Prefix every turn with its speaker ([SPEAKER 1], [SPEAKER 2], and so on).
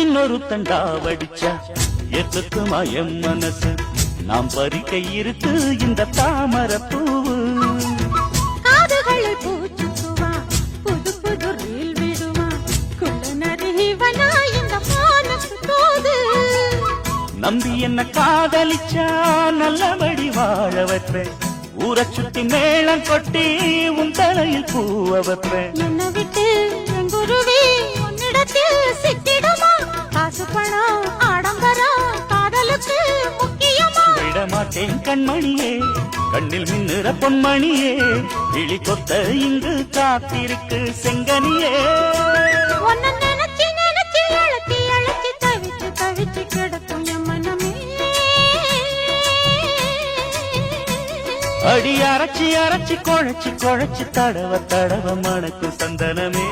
[SPEAKER 1] இன்னொரு தண்டா வடிச்சா எத்துக்குமா என் மனசு நாம் பறிக்க இருக்கு இந்த தாமரை பூவு
[SPEAKER 2] காதுகளை பூச்சுக்குவா புது புது ரீல் விடுவா குள்ள நரிவனா இந்த மானத்து தோது
[SPEAKER 1] நம்பி என்ன காதலிச்சா நல்லபடி வாழ வைப்பேன் ஊரை சுத்தி மேளம் கொட்டி உன் தலையில் பூவ வைப்பேன்
[SPEAKER 2] என்ன விட்டு என் குருவி உன்னிடத்தில் சிக்கிடுமா காசு பணம் ஆடம்பரம் காதலுக்கு முக்கியமா
[SPEAKER 1] விடமாட்டேன் கண்மணியே கண்ணில் மின்னுற பொன்மணியே விழி கொத்த இங்கு காத்திருக்கு செங்கனியே
[SPEAKER 2] உன்னை நினைச்சு நினைச்சு அழைச்சி அழைச்சி தவிச்சு தவிச்சு கிடக்கும் என் மனமே
[SPEAKER 1] அடி அரைச்சி அரைச்சி குழைச்சி குழைச்சி தடவ தடவ மணக்கு சந்தனமே